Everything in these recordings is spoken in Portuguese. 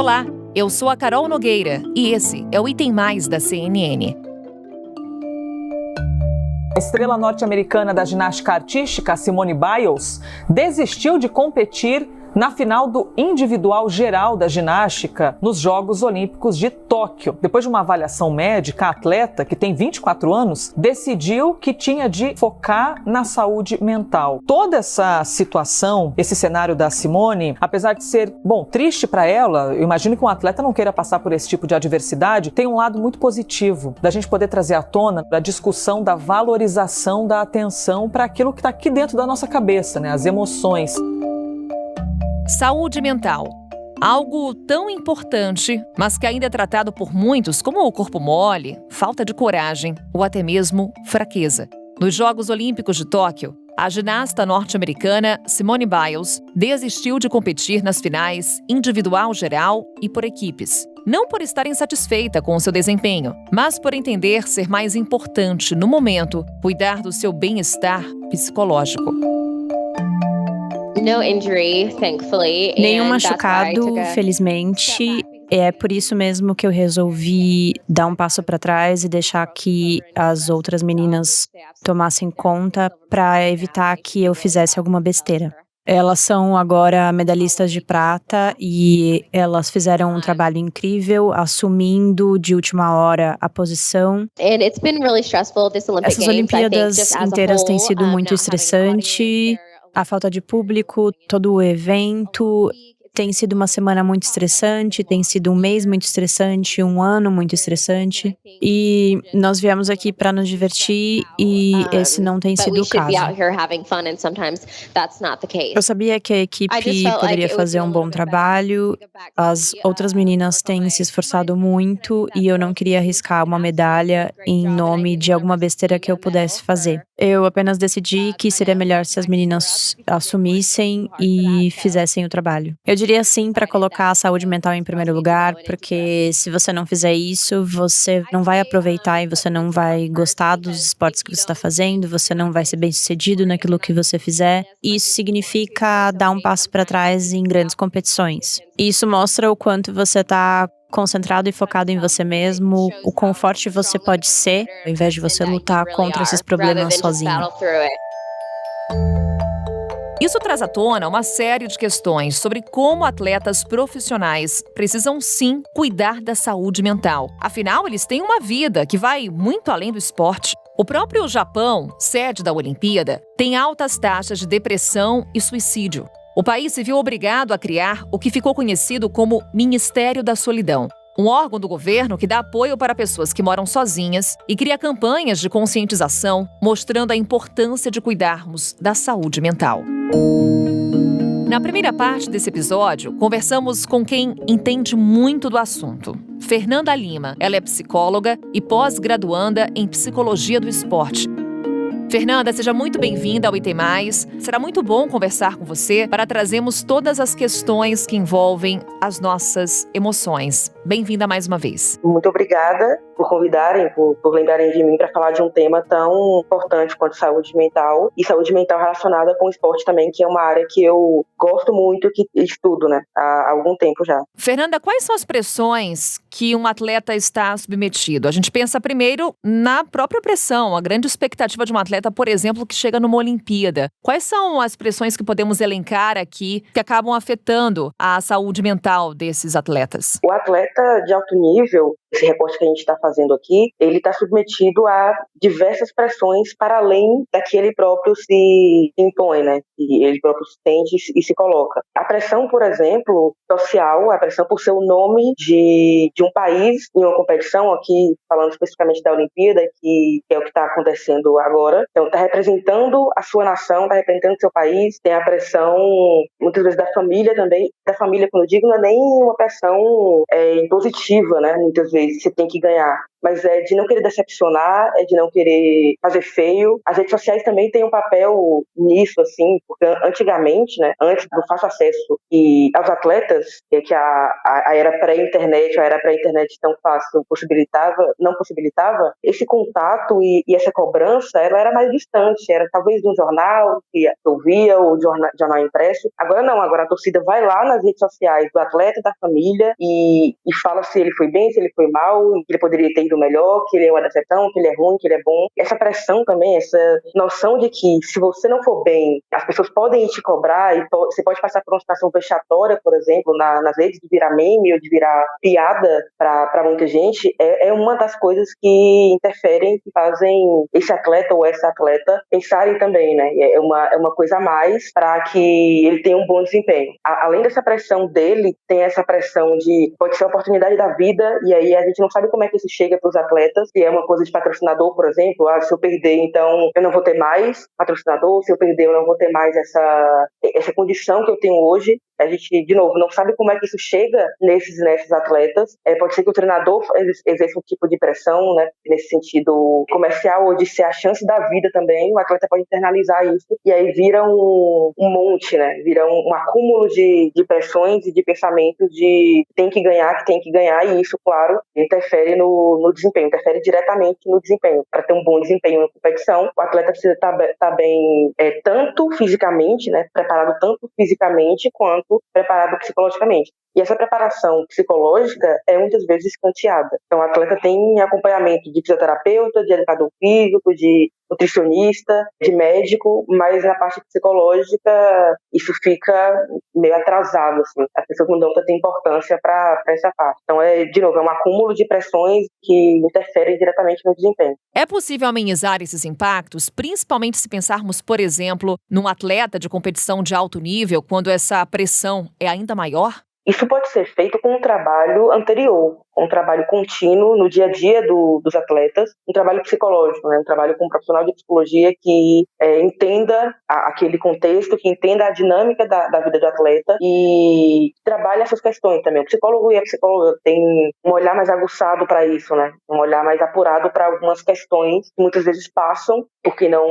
Olá, eu sou a Carol Nogueira e esse é o Item Mais da CNN. A estrela norte-americana da ginástica artística, Simone Biles, desistiu de competir na final do individual geral da ginástica nos Jogos Olímpicos de Tóquio. Depois de uma avaliação médica, a atleta, que tem 24 anos, decidiu que tinha de focar na saúde mental. Toda essa situação, esse cenário da Simone, apesar de ser, triste para ela, eu imagino que um atleta não queira passar por esse tipo de adversidade, tem um lado muito positivo, da gente poder trazer à tona a discussão da valorização da atenção para aquilo que está aqui dentro da nossa cabeça, né? As emoções. Saúde mental. Algo tão importante, mas que ainda é tratado por muitos como o corpo mole, falta de coragem ou até mesmo fraqueza. Nos Jogos Olímpicos de Tóquio, a ginasta norte-americana Simone Biles desistiu de competir nas finais individual geral e por equipes. Não por estar insatisfeita com o seu desempenho, mas por entender ser mais importante no momento cuidar do seu bem-estar psicológico. Nenhum machucado, felizmente. É por isso mesmo que eu resolvi dar um passo para trás e deixar que as outras meninas tomassem conta para evitar que eu fizesse alguma besteira. Elas são agora medalhistas de prata e elas fizeram um trabalho incrível, assumindo de última hora a posição. Essas Olimpíadas inteiras têm sido muito estressante. A falta de público, todo o evento, tem sido uma semana muito estressante, tem sido um mês muito estressante, um ano muito estressante. E nós viemos aqui para nos divertir e esse não tem sido o caso. Eu sabia que a equipe poderia fazer um bom trabalho, as outras meninas têm se esforçado muito e eu não queria arriscar uma medalha em nome de alguma besteira que eu pudesse fazer. Eu apenas decidi que seria melhor se as meninas assumissem e fizessem o trabalho. Eu diria sim para colocar a saúde mental em primeiro lugar, porque se você não fizer isso, você não vai aproveitar e você não vai gostar dos esportes que você está fazendo, você não vai ser bem-sucedido naquilo que você fizer. Isso significa dar um passo para trás em grandes competições. Isso mostra o quanto você está concentrado e focado em você mesmo, o quão forte você pode ser, ao invés de você lutar contra esses problemas sozinho. Isso traz à tona uma série de questões sobre como atletas profissionais precisam sim cuidar da saúde mental. Afinal, eles têm uma vida que vai muito além do esporte. O próprio Japão, sede da Olimpíada, tem altas taxas de depressão e suicídio. O país se viu obrigado a criar o que ficou conhecido como Ministério da Solidão, um órgão do governo que dá apoio para pessoas que moram sozinhas e cria campanhas de conscientização, mostrando a importância de cuidarmos da saúde mental. Na primeira parte desse episódio, conversamos com quem entende muito do assunto. Fernanda Lima. Ela é psicóloga e pós-graduanda em Psicologia do Esporte. Fernanda, seja muito bem-vinda ao Item Mais. Será muito bom conversar com você para trazermos todas as questões que envolvem as nossas emoções. Bem-vinda mais uma vez. Muito obrigada por convidarem, por lembrarem de mim para falar de um tema tão importante quanto saúde mental e saúde mental relacionada com o esporte também, que é uma área que eu gosto muito, que estudo, há algum tempo já. Fernanda, quais são as pressões que um atleta está submetido? A gente pensa primeiro na própria pressão, a grande expectativa de um atleta, por exemplo, que chega numa Olimpíada. Quais são as pressões que podemos elencar aqui que acabam afetando a saúde mental desses atletas? O atleta de alto nível, esse recorte que a gente está fazendo aqui, ele está submetido a diversas pressões para além da que ele próprio se impõe, que ele próprio se sente e se coloca. A pressão, por exemplo, social, a pressão por ser o nome de um país em uma competição, aqui falando especificamente da Olimpíada, que é o que está acontecendo agora. Então, está representando a sua nação, está representando o seu país, tem a pressão, muitas vezes, da família também. Da família, quando eu digo, não é nem uma pressão positiva, muitas vezes, você tem que ganhar. mas é de não querer decepcionar, é de não querer fazer feio. As redes sociais também têm um papel nisso, assim, porque antigamente, né, antes do fácil acesso e aos atletas, que a era pré-internet, a era pré-internet tão fácil não possibilitava, esse contato e essa cobrança, ela era mais distante, era talvez de um jornal que eu via, ou de jornal impresso. Agora não, agora a torcida vai lá nas redes sociais do atleta, da família, e fala se ele foi bem, se ele foi mal, que ele poderia ter ido melhor, que ele é uma decepção, que ele é ruim, que ele é bom. Essa pressão também, essa noção de que se você não for bem, as pessoas podem te cobrar e você pode passar por uma situação vexatória, por exemplo, nas redes, de virar meme ou de virar piada para muita gente, é uma das coisas que interferem, que fazem esse atleta ou essa atleta pensarem também, né? É uma coisa a mais para que ele tenha um bom desempenho. Além dessa pressão dele, tem essa pressão de pode ser a oportunidade da vida, e aí a gente não sabe como é que isso chega para os atletas, se é uma coisa de patrocinador, por exemplo, se eu perder, então eu não vou ter mais patrocinador, se eu perder, eu não vou ter mais essa condição que eu tenho hoje. A gente, de novo, não sabe como é que isso chega nesses atletas. Pode ser que o treinador exerça um tipo de pressão, né, nesse sentido comercial, ou de ser a chance da vida também. O atleta pode internalizar isso, e aí vira um monte, né? Vira um acúmulo de pressões e de pensamentos de que tem que ganhar, e isso, claro, interfere no desempenho, interfere diretamente no desempenho. Para ter um bom desempenho na competição, o atleta precisa estar bem, tanto fisicamente, né, preparado tanto fisicamente quanto preparado psicologicamente. E essa preparação psicológica é muitas vezes escanteada. Então, o atleta tem acompanhamento de fisioterapeuta, de educador físico, de nutricionista, de médico, mas na parte psicológica isso fica meio atrasado, assim. As pessoas não dão tanta importância para essa parte. Então, de novo, é um acúmulo de pressões que interferem diretamente no desempenho. É possível amenizar esses impactos, principalmente se pensarmos, por exemplo, num atleta de competição de alto nível, quando essa pressão é ainda maior? Isso pode ser feito com um trabalho anterior, com um trabalho contínuo no dia a dia dos atletas, um trabalho psicológico, né? Um trabalho com um profissional de psicologia que entenda aquele contexto, que entenda a dinâmica da vida do atleta e trabalhe essas questões também. O psicólogo e a psicóloga têm um olhar mais aguçado para isso, né? Um olhar mais apurado para algumas questões que muitas vezes passam porque não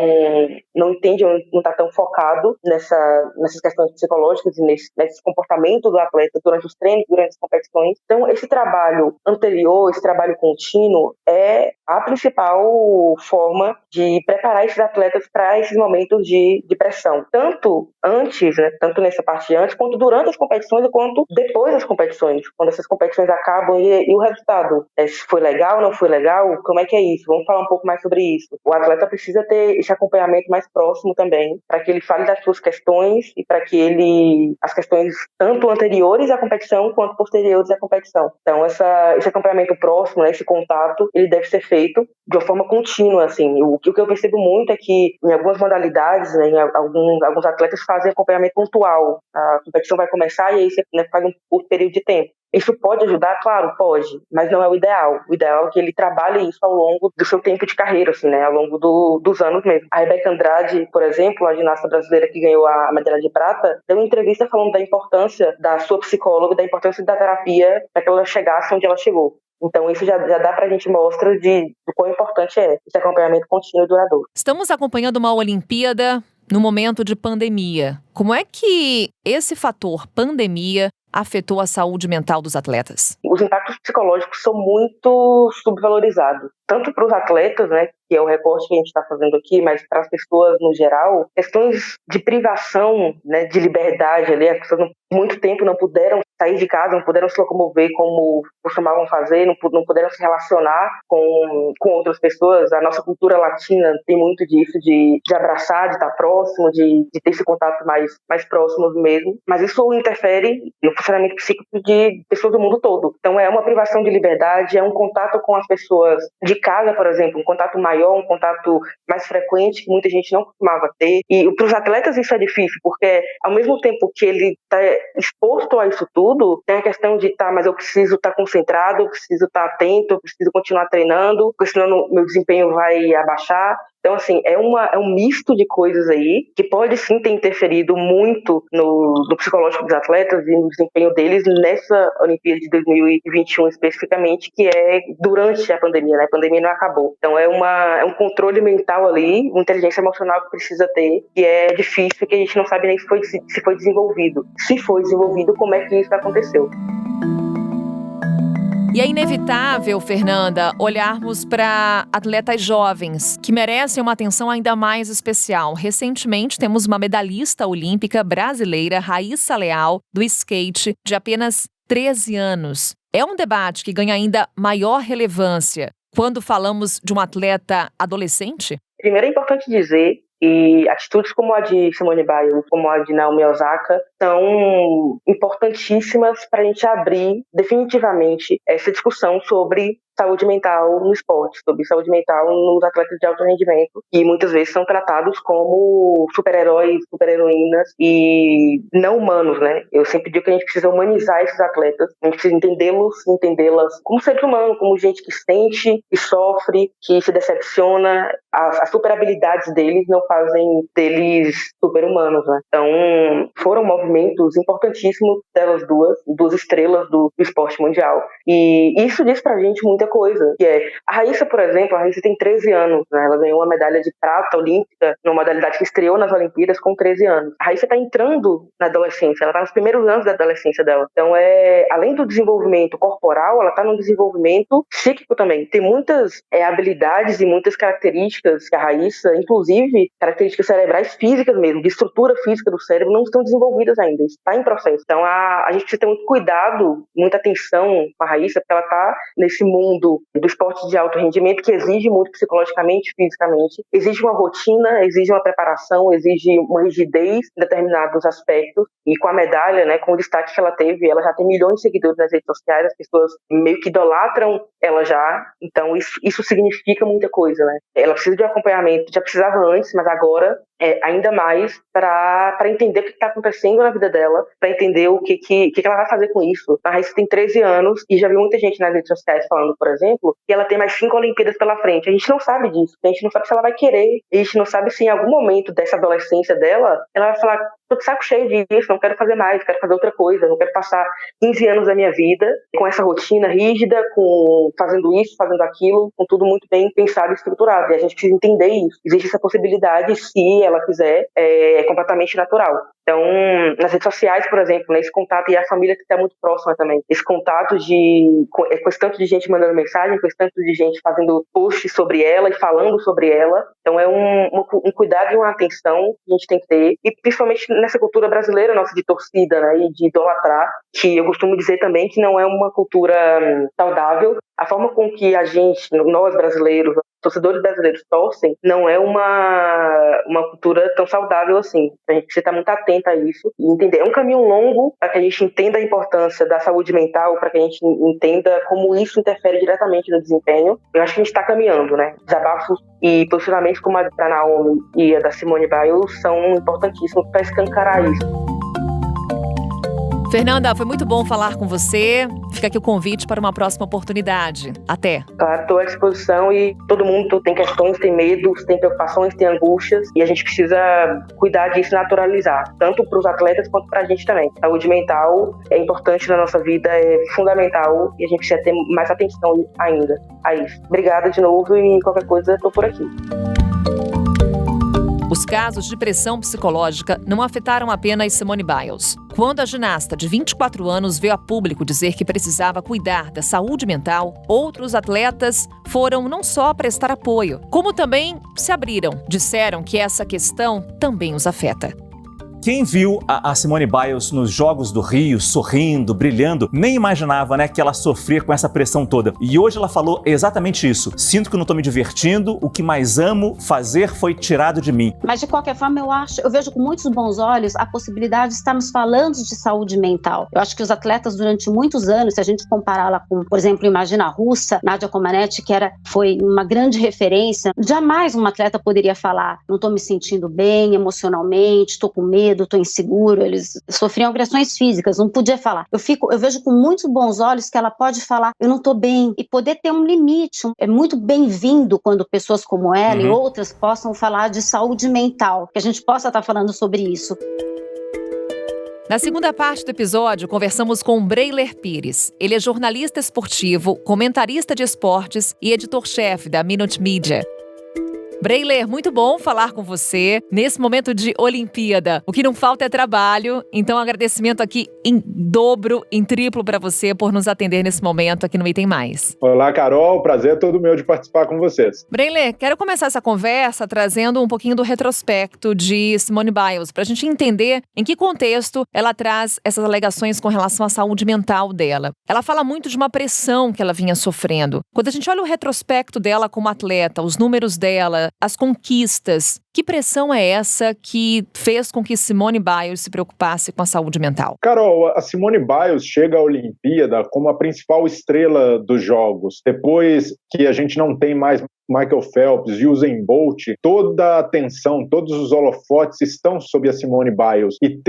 entende, não está tão focado nessas questões psicológicas e nesse comportamento do atleta durante os treinos, durante as competições. Então, esse trabalho anterior, esse trabalho contínuo, é a principal forma de preparar esses atletas para esses momentos de pressão. Tanto antes, né, tanto nessa parte antes, quanto durante as competições e quanto depois das competições, quando essas competições acabam e o resultado. Se foi legal, não foi legal, como é que é isso? Vamos falar um pouco mais sobre isso. O atleta precisa ter esse acompanhamento mais próximo também, para que ele fale das suas questões e para que as questões tanto anteriores à competição quanto posteriores à competição. Então, esse acompanhamento próximo, né, esse contato, ele deve ser feito de uma forma contínua, assim. O que eu percebo muito é que em algumas modalidades, né, alguns atletas fazem acompanhamento pontual. A competição vai começar e aí você, né, faz um curto período de tempo. Isso pode ajudar? Claro, pode, mas não é o ideal. O ideal é que ele trabalhe isso ao longo do seu tempo de carreira, assim, né, ao longo dos anos mesmo. A Rebeca Andrade, por exemplo, a ginasta brasileira que ganhou a medalha de prata, deu uma entrevista falando da importância da sua psicóloga, da importância da terapia para que ela chegasse onde ela chegou. Então, isso já dá para a gente mostra do quão importante é esse acompanhamento contínuo e duradouro. Estamos acompanhando uma Olimpíada no momento de pandemia. Como é que esse fator pandemia afetou a saúde mental dos atletas? Os impactos psicológicos são muito subvalorizados, tanto para os atletas, né, que é o recorte que a gente está fazendo aqui, mas para as pessoas no geral, questões de privação, né, de liberdade ali, as pessoas muito tempo não puderam sair de casa, não puderam se locomover como costumavam fazer, não puderam se relacionar com outras pessoas. A nossa cultura latina tem muito disso, de abraçar, de estar próximo, de ter esse contato mais próximo mesmo, mas isso interfere no funcionamento psíquico de pessoas do mundo todo. Então é uma privação de liberdade, é um contato com as pessoas de casa, por exemplo, um contato maior, um contato mais frequente que muita gente não costumava ter. E para os atletas isso é difícil, porque ao mesmo tempo que ele está exposto a isso tudo, tem a questão de mas eu preciso estar concentrado, eu preciso estar atento, eu preciso continuar treinando, porque senão meu desempenho vai abaixar. Então, assim, é um misto de coisas aí que pode sim ter interferido muito no psicológico dos atletas e no desempenho deles nessa Olimpíada de 2021 especificamente, que é durante a pandemia, né? A pandemia não acabou. Então é um controle mental ali, uma inteligência emocional que precisa ter, que é difícil, que a gente não sabe nem se foi desenvolvido. Se foi desenvolvido, como é que isso aconteceu? E é inevitável, Fernanda, olharmos para atletas jovens que merecem uma atenção ainda mais especial. Recentemente, temos uma medalhista olímpica brasileira, Raíssa Leal, do skate, de apenas 13 anos. É um debate que ganha ainda maior relevância quando falamos de um atleta adolescente? Primeiro é importante dizer que atitudes como a de Simone Biles, como a de Naomi Osaka, são importantíssimas para a gente abrir definitivamente essa discussão sobre saúde mental no esporte, sobre saúde mental nos atletas de alto rendimento, que muitas vezes são tratados como super-heróis, super-heroínas e não humanos, né? Eu sempre digo que a gente precisa humanizar esses atletas, a gente precisa entendê-las como ser humano, como gente que sente, que sofre, que se decepciona. As super habilidades deles não fazem deles super-humanos, né? Então, foram movimentos importantíssimos delas duas estrelas do esporte mundial. E isso diz pra gente muita coisa, que é a Raíssa, por exemplo, tem 13 anos, né? Ela ganhou uma medalha de prata olímpica numa modalidade que estreou nas Olimpíadas com 13 anos. A Raíssa está entrando na adolescência, ela está nos primeiros anos da adolescência dela. Então, além do desenvolvimento corporal, ela está no desenvolvimento psíquico também. Tem muitas habilidades e muitas características que a Raíssa, inclusive características cerebrais físicas mesmo, de estrutura física do cérebro, não estão desenvolvidas ainda, está em processo. Então, a gente precisa ter muito cuidado, muita atenção com a Raíssa, porque ela está nesse mundo do esporte de alto rendimento que exige muito psicologicamente, fisicamente, exige uma rotina, exige uma preparação, exige uma rigidez em determinados aspectos, e com a medalha, né, com o destaque que ela teve, ela já tem milhões de seguidores nas redes sociais, as pessoas meio que idolatram ela já, então isso significa muita coisa, né? Ela precisa de um acompanhamento, já precisava antes, mas agora ainda mais para entender o que está acontecendo na vida dela, para entender o que ela vai fazer com isso. A Raíssa tem 13 anos e já vi muita gente nas redes sociais falando, por exemplo, que ela tem mais 5 Olimpíadas pela frente. A gente não sabe disso, a gente não sabe se ela vai querer, a gente não sabe se em algum momento dessa adolescência dela, ela vai falar, tô de saco cheio disso, não quero fazer mais, quero fazer outra coisa, não quero passar 15 anos da minha vida com essa rotina rígida, fazendo isso, fazendo aquilo, com tudo muito bem pensado e estruturado. E a gente precisa entender isso. Existe essa possibilidade, se ela quiser, é completamente natural. Então, nas redes sociais, por exemplo, né, esse contato, e a família que está muito próxima também, esse contato com esse tanto de gente mandando mensagem, com esse tanto de gente fazendo posts sobre ela e falando sobre ela. Então, é um cuidado e uma atenção que a gente tem que ter, e principalmente nessa cultura brasileira nossa de torcida, né, e de idolatrar, que eu costumo dizer também que não é uma cultura saudável. A forma com que nós brasileiros, torcedores brasileiros torcem, não é uma cultura tão saudável assim. A gente precisa estar muito atento a isso e entender. É um caminho longo para que a gente entenda a importância da saúde mental, para que a gente entenda como isso interfere diretamente no desempenho. Eu acho que a gente está caminhando, né? Desabafos e posicionamentos como a da Naomi e a da Simone Biles são importantíssimos para escancarar isso. Fernanda, foi muito bom falar com você. Fica aqui o convite para uma próxima oportunidade. Até. Claro, estou à disposição, e todo mundo tem questões, tem medos, tem preocupações, tem angústias, e a gente precisa cuidar disso e naturalizar, tanto para os atletas quanto para a gente também. Saúde mental é importante na nossa vida, é fundamental, e a gente precisa ter mais atenção ainda a isso. Obrigada de novo, e qualquer coisa estou por aqui. Os casos de pressão psicológica não afetaram apenas Simone Biles. Quando a ginasta de 24 anos veio a público dizer que precisava cuidar da saúde mental, outros atletas foram não só prestar apoio, como também se abriram. Disseram que essa questão também os afeta. Quem viu a Simone Biles nos Jogos do Rio, sorrindo, brilhando, nem imaginava, né, que ela sofria com essa pressão toda. E hoje ela falou exatamente isso. Sinto que não estou me divertindo, o que mais amo fazer foi tirado de mim. Mas de qualquer forma, eu vejo com muitos bons olhos a possibilidade de estarmos falando de saúde mental. Eu acho que os atletas durante muitos anos, se a gente compará-la com, por exemplo, imagina a russa, Nadia Comaneci, que foi uma grande referência, jamais uma atleta poderia falar, não estou me sentindo bem emocionalmente, estou com medo, medo, estou inseguro. Eles sofriam agressões físicas, não podia falar. Eu vejo com muitos bons olhos que ela pode falar, eu não estou bem, e poder ter um limite. É muito bem-vindo quando pessoas como ela e outras possam falar de saúde mental, que a gente possa estar falando sobre isso. Na segunda parte do episódio, conversamos com Breyler Pires. Ele é jornalista esportivo, comentarista de esportes e editor-chefe da Minute Media. Breyler, muito bom falar com você nesse momento de Olimpíada. O que não falta é trabalho, então agradecimento aqui em dobro, em triplo para você por nos atender nesse momento aqui no Item Mais. Olá, Carol, prazer é todo meu de participar com vocês. Breyler, quero começar essa conversa trazendo um pouquinho do retrospecto de Simone Biles, para a gente entender em que contexto ela traz essas alegações com relação à saúde mental dela. Ela fala muito de uma pressão que ela vinha sofrendo. Quando a gente olha o retrospecto dela como atleta, os números dela, as conquistas, que pressão é essa que fez com que Simone Biles se preocupasse com a saúde mental? Carol, a Simone Biles chega à Olimpíada como a principal estrela dos Jogos. Depois que a gente não tem mais Michael Phelps e Usain Bolt, toda a atenção, todos os holofotes estão sobre a Simone Biles. E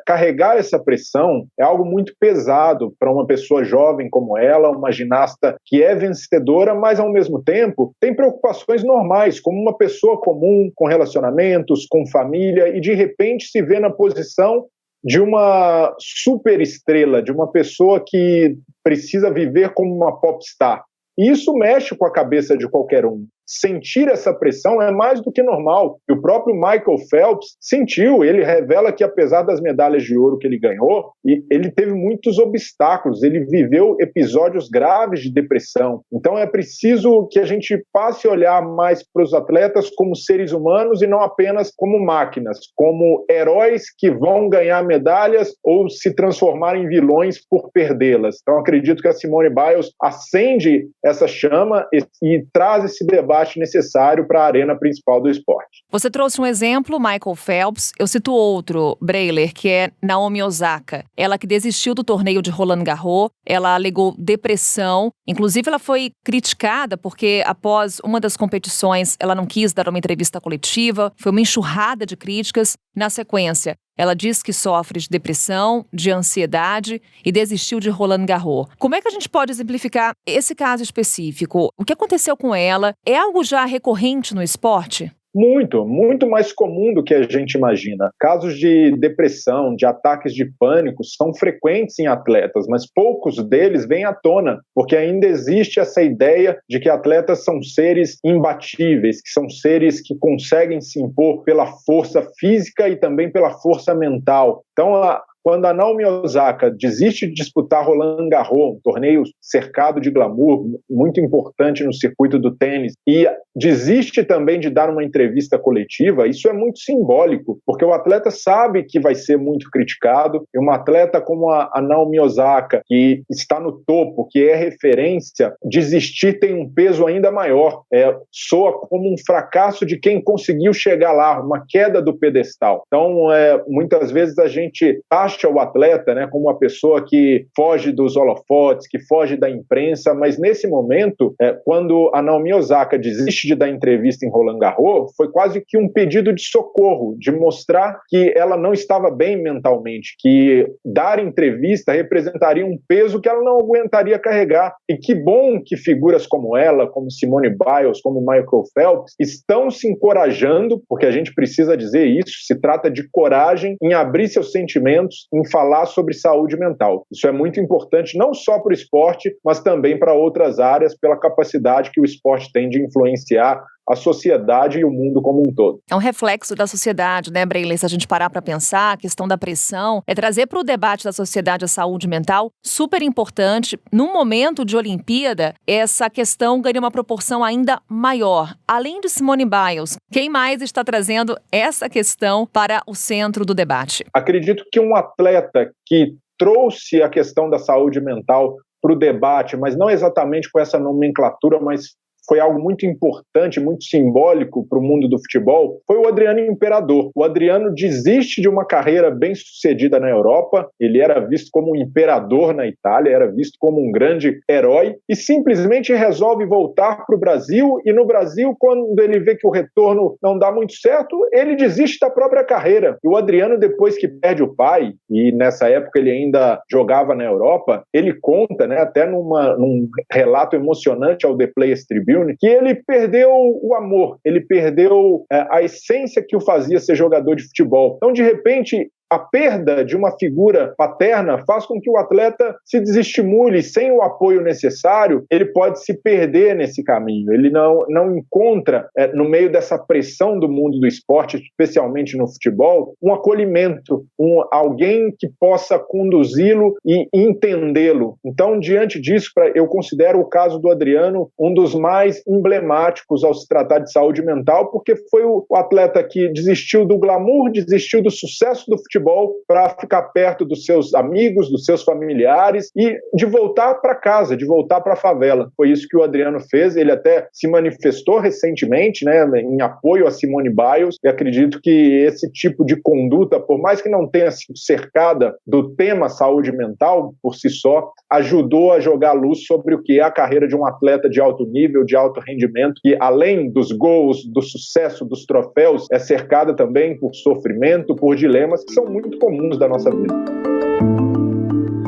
carregar essa pressão é algo muito pesado para uma pessoa jovem como ela, uma ginasta que é vencedora, mas ao mesmo tempo tem preocupações normais, como uma pessoa comum, com relacionamentos, com família, e de repente se vê na posição de uma superestrela, de uma pessoa que precisa viver como uma popstar. E isso mexe com a cabeça de qualquer um. Sentir essa pressão é mais do que normal. E o próprio Michael Phelps sentiu. Ele revela que, apesar das medalhas de ouro que ele ganhou, ele teve muitos obstáculos. Ele viveu episódios graves de depressão. Então é preciso que a gente passe a olhar mais para os atletas como seres humanos e não apenas como máquinas, como heróis que vão ganhar medalhas ou se transformar em vilões por perdê-las. Então acredito que a Simone Biles acende essa chama e traz esse debate necessário para a arena principal do esporte. Você trouxe um exemplo, Michael Phelps. Eu cito outro, Breyler, que é Naomi Osaka. Ela que desistiu do torneio de Roland Garros, ela alegou depressão. Inclusive, ela foi criticada porque, após uma das competições, ela não quis dar uma entrevista coletiva. Foi uma enxurrada de críticas. Na sequência, ela diz que sofre de depressão, de ansiedade e desistiu de Roland Garros. Como é que a gente pode exemplificar esse caso específico? O que aconteceu com ela? É algo já recorrente no esporte? Muito mais comum do que a gente imagina. Casos de depressão, de ataques de pânico são frequentes em atletas, mas poucos deles vêm à tona, porque ainda existe essa ideia de que atletas são seres imbatíveis, que são seres que conseguem se impor pela força física e também pela força mental. Então, quando a Naomi Osaka desiste de disputar Roland Garros, um torneio cercado de glamour, muito importante no circuito do tênis, e desiste também de dar uma entrevista coletiva, isso é muito simbólico, porque o atleta sabe que vai ser muito criticado, e uma atleta como a Naomi Osaka, que está no topo, que é referência, desistir tem um peso ainda maior, soa como um fracasso de quem conseguiu chegar lá, uma queda do pedestal. Então, muitas vezes a gente acha o atleta, né, como uma pessoa que foge dos holofotes, que foge da imprensa, mas nesse momento, quando a Naomi Osaka desiste de dar entrevista em Roland Garros, foi quase que um pedido de socorro, de mostrar que ela não estava bem mentalmente, que dar entrevista representaria um peso que ela não aguentaria carregar. E que bom que figuras como ela, como Simone Biles, como Michael Phelps, estão se encorajando, porque a gente precisa dizer isso, se trata de coragem em abrir seus sentimentos, em falar sobre saúde mental. Isso é muito importante não só para o esporte, mas também para outras áreas, pela capacidade que o esporte tem de influenciar a sociedade e o mundo como um todo. É um reflexo da sociedade, né, Breyler? Se a gente parar para pensar, a questão da pressão é trazer para o debate da sociedade a saúde mental super importante. Num momento de Olimpíada, essa questão ganha uma proporção ainda maior. Além de Simone Biles, quem mais está trazendo essa questão para o centro do debate? Acredito que um atleta que trouxe a questão da saúde mental para o debate, mas não exatamente com essa nomenclatura, mas foi algo muito importante, muito simbólico para o mundo do futebol, foi o Adriano Imperador. O Adriano desiste de uma carreira bem-sucedida na Europa, ele era visto como um imperador na Itália, era visto como um grande herói, e simplesmente resolve voltar para o Brasil, e no Brasil, quando ele vê que o retorno não dá muito certo, ele desiste da própria carreira. E o Adriano, depois que perde o pai, e nessa época ele ainda jogava na Europa, ele conta, né, até num relato emocionante ao The Players Tribune, que ele perdeu o amor, ele perdeu a essência que o fazia ser jogador de futebol. Então, de repente, a perda de uma figura paterna faz com que o atleta se desestimule. Sem o apoio necessário, ele pode se perder nesse caminho. Ele não encontra, no meio dessa pressão do mundo do esporte, especialmente no futebol, um acolhimento, alguém que possa conduzi-lo e entendê-lo. Então, diante disso, eu considero o caso do Adriano um dos mais emblemáticos ao se tratar de saúde mental, porque foi o atleta que desistiu do glamour, desistiu do sucesso do futebol para ficar perto dos seus amigos, dos seus familiares e de voltar para casa, de voltar para a favela. Foi isso que o Adriano fez. Ele até se manifestou recentemente, né, em apoio a Simone Biles, e acredito que esse tipo de conduta, por mais que não tenha sido cercada do tema saúde mental por si só, ajudou a jogar luz sobre o que é a carreira de um atleta de alto nível, de alto rendimento, que além dos gols, do sucesso, dos troféus, é cercada também por sofrimento, por dilemas que são muito comuns da nossa vida.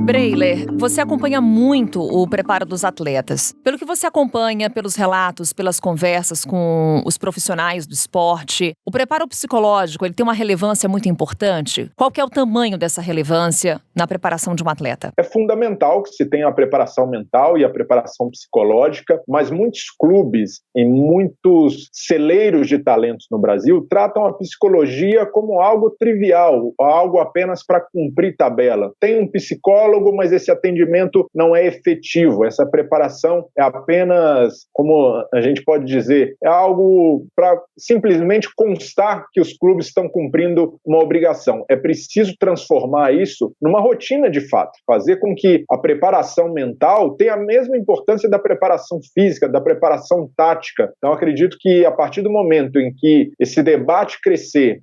Breiler, você acompanha muito o preparo dos atletas. Pelo que você acompanha, pelos relatos, pelas conversas com os profissionais do esporte, o preparo psicológico, ele tem uma relevância muito importante? Qual que é o tamanho dessa relevância na preparação de um atleta? É fundamental que se tenha a preparação mental e a preparação psicológica, mas muitos clubes e muitos celeiros de talentos no Brasil tratam a psicologia como algo trivial, algo apenas para cumprir tabela. Tem um psicólogo, mas esse atendimento não é efetivo. Essa preparação é apenas, como a gente pode dizer, é algo para simplesmente constar que os clubes estão cumprindo uma obrigação. É preciso transformar isso numa rotina de fato, fazer com que a preparação mental tenha a mesma importância da preparação física, da preparação tática. Então, acredito que a partir do momento em que esse debate crescer,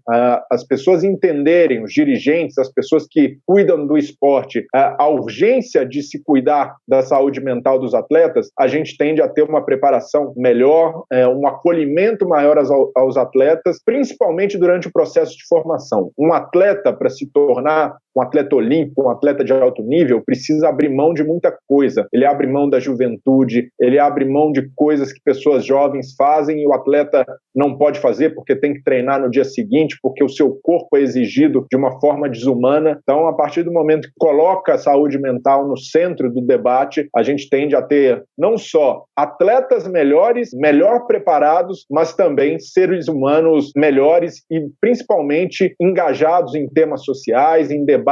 as pessoas entenderem, os dirigentes, as pessoas que cuidam do esporte, a urgência de se cuidar da saúde mental dos atletas, a gente tende a ter uma preparação melhor, um acolhimento maior aos atletas, principalmente durante o processo de formação. Um atleta, para se tornar um atleta olímpico, um atleta de alto nível, precisa abrir mão de muita coisa. Ele abre mão da juventude, ele abre mão de coisas que pessoas jovens fazem e o atleta não pode fazer porque tem que treinar no dia seguinte, porque o seu corpo é exigido de uma forma desumana. Então, a partir do momento que coloca a saúde mental no centro do debate, a gente tende a ter não só atletas melhores, melhor preparados, mas também seres humanos melhores e principalmente engajados em temas sociais, em debates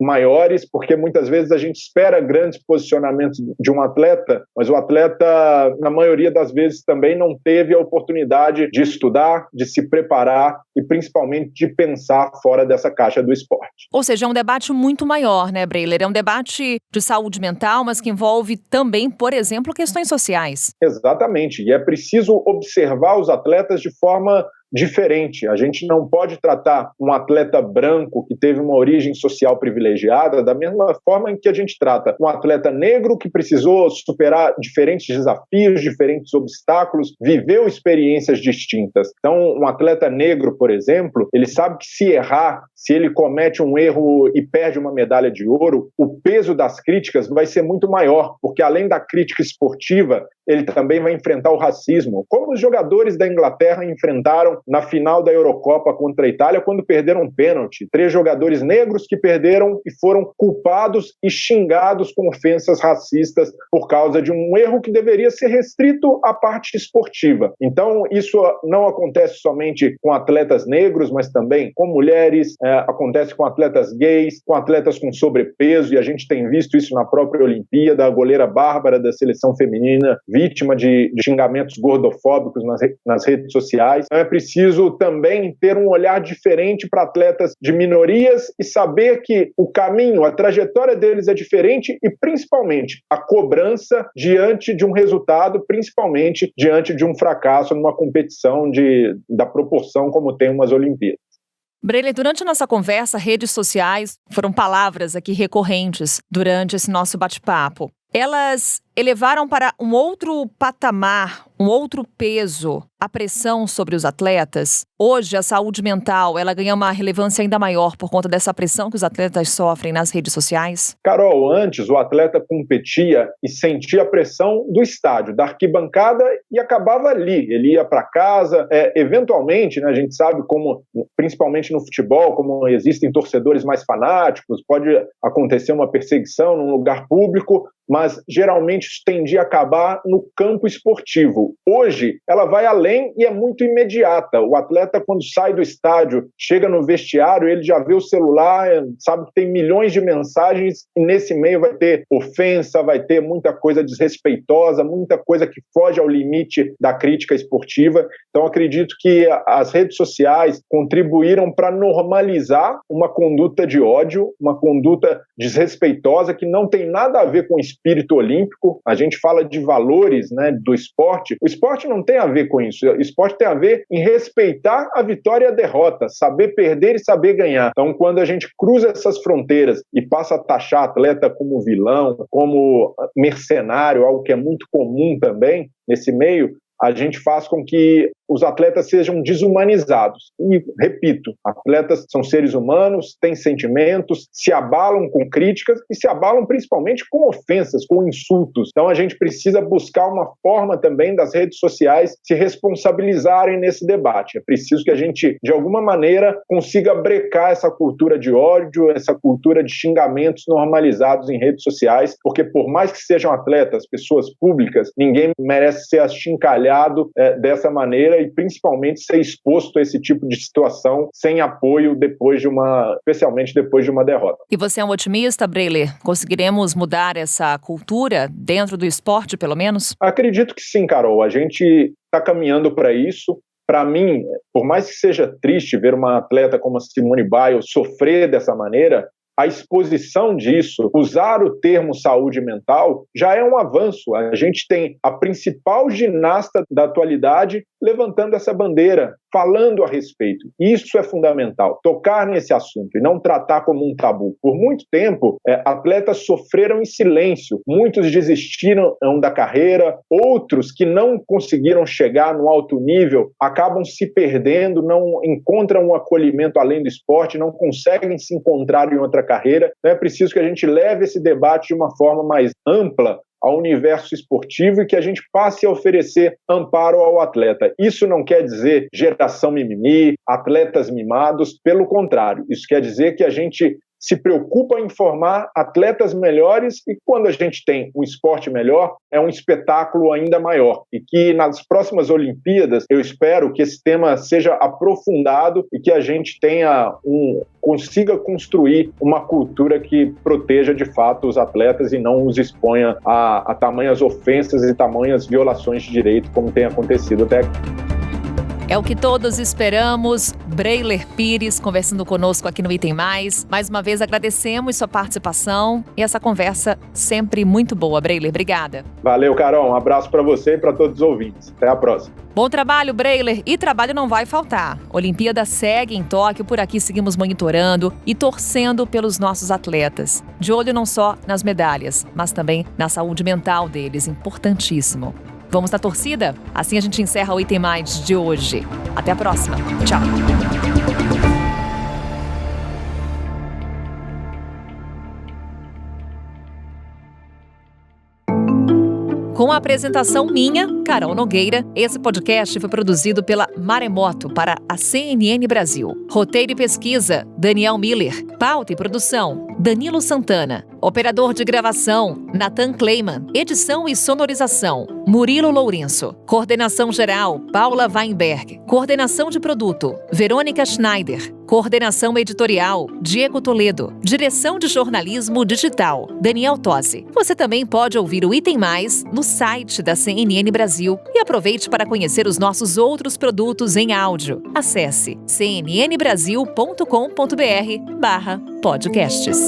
maiores, porque muitas vezes a gente espera grandes posicionamentos de um atleta, mas o atleta, na maioria das vezes, também não teve a oportunidade de estudar, de se preparar e principalmente de pensar fora dessa caixa do esporte. Ou seja, é um debate muito maior, né, Breiler? É um debate de saúde mental, mas que envolve também, por exemplo, questões sociais. Exatamente, e é preciso observar os atletas de forma diferente. A gente não pode tratar um atleta branco que teve uma origem social privilegiada da mesma forma em que a gente trata um atleta negro que precisou superar diferentes desafios, diferentes obstáculos, viveu experiências distintas. Então, um atleta negro, por exemplo, ele sabe que se errar, se ele comete um erro e perde uma medalha de ouro, o peso das críticas vai ser muito maior, porque além da crítica esportiva, ele também vai enfrentar o racismo, como os jogadores da Inglaterra enfrentaram na final da Eurocopa contra a Itália, quando perderam um pênalti. 3 jogadores negros que perderam e foram culpados e xingados com ofensas racistas por causa de um erro que deveria ser restrito à parte esportiva. Então, isso não acontece somente com atletas negros, mas também com mulheres, acontece com atletas gays, com atletas com sobrepeso, e a gente tem visto isso na própria Olimpíada, a goleira Bárbara da seleção feminina, vítima de xingamentos gordofóbicos nas redes sociais. Então, é preciso preciso também ter um olhar diferente para atletas de minorias e saber que o caminho, a trajetória deles é diferente e, principalmente, a cobrança diante de um resultado, principalmente diante de um fracasso numa competição da proporção como tem umas Olimpíadas. Brayler, durante a nossa conversa, redes sociais foram palavras aqui recorrentes durante esse nosso bate-papo. Elas elevaram para um outro patamar, um outro peso, a pressão sobre os atletas. Hoje, a saúde mental, ela ganha uma relevância ainda maior por conta dessa pressão que os atletas sofrem nas redes sociais? Carol, antes o atleta competia e sentia a pressão do estádio, da arquibancada, e acabava ali. Ele ia para casa, eventualmente, né, a gente sabe como, principalmente no futebol, como existem torcedores mais fanáticos, pode acontecer uma perseguição num lugar público, mas geralmente isso tendia a acabar no campo esportivo. Hoje, ela vai além e é muito imediata. O atleta, quando sai do estádio, chega no vestiário, ele já vê o celular, sabe que tem milhões de mensagens e nesse meio vai ter ofensa, vai ter muita coisa desrespeitosa, muita coisa que foge ao limite da crítica esportiva. Então, acredito que as redes sociais contribuíram para normalizar uma conduta de ódio, uma conduta desrespeitosa que não tem nada a ver com o espírito olímpico. A gente fala de valores, né, do esporte. O esporte não tem a ver com isso. O esporte tem a ver em respeitar a vitória e a derrota, saber perder e saber ganhar. Então, quando a gente cruza essas fronteiras e passa a taxar atleta como vilão, como mercenário, algo que é muito comum também nesse meio, a gente faz com que os atletas sejam desumanizados. E, repito, atletas são seres humanos, têm sentimentos, se abalam com críticas e se abalam principalmente com ofensas, com insultos. Então a gente precisa buscar uma forma também das redes sociais se responsabilizarem nesse debate. É preciso que a gente, de alguma maneira, consiga brecar essa cultura de ódio, essa cultura de xingamentos normalizados em redes sociais, porque por mais que sejam atletas, pessoas públicas, ninguém merece ser achincalhado dessa maneira e principalmente ser exposto a esse tipo de situação sem apoio especialmente depois de uma derrota. E você é um otimista, Brayler? Conseguiremos mudar essa cultura dentro do esporte, pelo menos? Acredito que sim, Carol. A gente está caminhando para isso. Para mim, por mais que seja triste ver uma atleta como a Simone Biles sofrer dessa maneira, a exposição disso, usar o termo saúde mental, já é um avanço. A gente tem a principal ginasta da atualidade levantando essa bandeira, falando a respeito. Isso é fundamental, tocar nesse assunto e não tratar como um tabu. Por muito tempo, atletas sofreram em silêncio. Muitos desistiram da carreira, outros que não conseguiram chegar no alto nível acabam se perdendo, não encontram um acolhimento além do esporte, não conseguem se encontrar em outra carreira. Então é preciso que a gente leve esse debate de uma forma mais ampla ao universo esportivo e que a gente passe a oferecer amparo ao atleta. Isso não quer dizer geração mimimi, atletas mimados, pelo contrário, isso quer dizer que a gente se preocupa em formar atletas melhores e quando a gente tem um esporte melhor, é um espetáculo ainda maior. E que nas próximas Olimpíadas, eu espero que esse tema seja aprofundado e que a gente consiga construir uma cultura que proteja de fato os atletas e não os exponha a tamanhas ofensas e tamanhas violações de direito como tem acontecido até aqui. É o que todos esperamos. Brayler Pires conversando conosco aqui no Item Mais. Mais uma vez agradecemos sua participação e essa conversa sempre muito boa. Brayler, obrigada. Valeu, Carol. Um abraço para você e para todos os ouvintes. Até a próxima. Bom trabalho, Brayler. E trabalho não vai faltar. Olimpíada segue em Tóquio, por aqui seguimos monitorando e torcendo pelos nossos atletas. De olho não só nas medalhas, mas também na saúde mental deles, importantíssimo. Vamos na torcida? Assim a gente encerra o Item Mais de hoje. Até a próxima. Tchau. Com a apresentação minha, Carol Nogueira, esse podcast foi produzido pela Maremoto para a CNN Brasil. Roteiro e pesquisa, Daniel Miller. Pauta e produção, Danilo Santana. Operador de gravação, Nathan Kleiman. Edição e sonorização, Murilo Lourenço. Coordenação geral, Paula Weinberg. Coordenação de produto, Verônica Schneider. Coordenação editorial, Diego Toledo. Direção de jornalismo digital, Daniel Tosi. Você também pode ouvir o Item Mais no site da CNN Brasil. E aproveite para conhecer os nossos outros produtos em áudio. Acesse cnnbrasil.com.br/podcasts.